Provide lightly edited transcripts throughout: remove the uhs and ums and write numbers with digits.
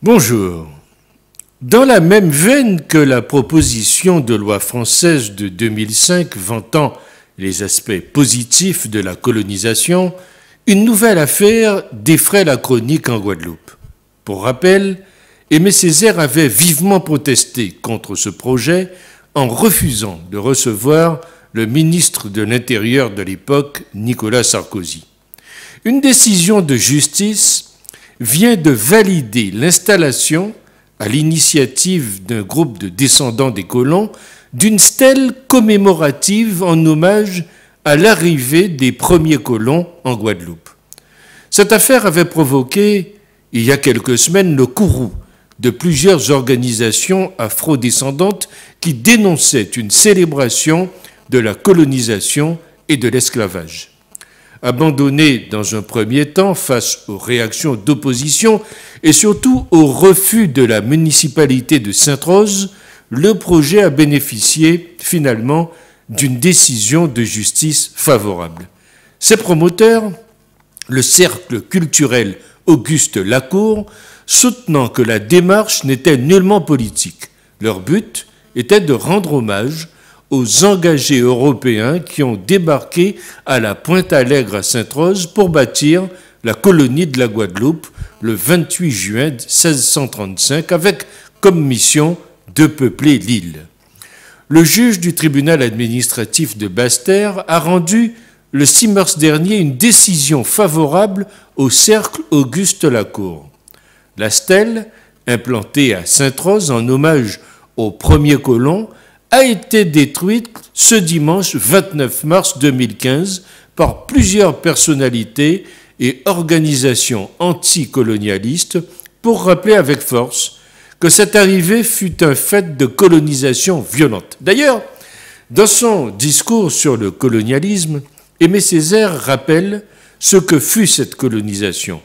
Bonjour. Dans la même veine que la proposition de loi française de 2005 vantant les aspects positifs de la colonisation, une nouvelle affaire défraie la chronique en Guadeloupe. Pour rappel, Aimé Césaire avait vivement protesté contre ce projet en refusant de recevoir le ministre de l'Intérieur de l'époque, Nicolas Sarkozy. Une décision de justice vient de valider l'installation, à l'initiative d'un groupe de descendants des colons, d'une stèle commémorative en hommage à l'arrivée des premiers colons en Guadeloupe. Cette affaire avait provoqué, il y a quelques semaines, le courroux de plusieurs organisations afro-descendantes qui dénonçaient une célébration de la colonisation et de l'esclavage. Abandonné dans un premier temps face aux réactions d'opposition et surtout au refus de la municipalité de Sainte-Rose, le projet a bénéficié finalement d'une décision de justice favorable. Ses promoteurs, le cercle culturel Auguste Lacour, soutenant que la démarche n'était nullement politique. Leur but était de rendre hommage aux engagés européens qui ont débarqué à la Pointe-Allègre à Sainte-Rose pour bâtir la colonie de la Guadeloupe le 28 juin 1635 avec comme mission de peupler l'île. Le juge du tribunal administratif de Basse-Terre a rendu le 6 mars dernier une décision favorable au cercle Auguste Lacour. La stèle, implantée à Sainte-Rose en hommage aux premiers colons, a été détruite ce dimanche 29 mars 2015 par plusieurs personnalités et organisations anticolonialistes pour rappeler avec force que cette arrivée fut un fait de colonisation violente. D'ailleurs, dans son discours sur le colonialisme, Aimé Césaire rappelle ce que fut cette colonisation.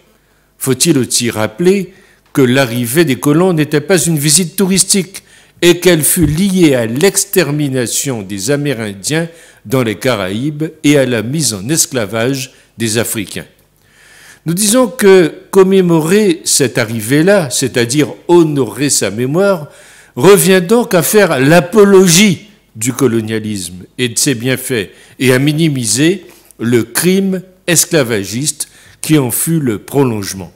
Faut-il aussi rappeler que l'arrivée des colons n'était pas une visite touristique et qu'elle fut liée à l'extermination des Amérindiens dans les Caraïbes et à la mise en esclavage des Africains. Nous disons que commémorer cette arrivée-là, c'est-à-dire honorer sa mémoire, revient donc à faire l'apologie du colonialisme et de ses bienfaits et à minimiser le crime esclavagiste qui en fut le prolongement.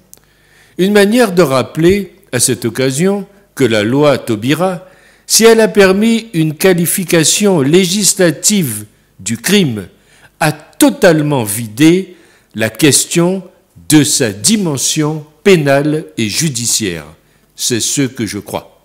Une manière de rappeler à cette occasion que la loi Taubira, si elle a permis une qualification législative du crime, a totalement vidé la question de sa dimension pénale et judiciaire. C'est ce que je crois.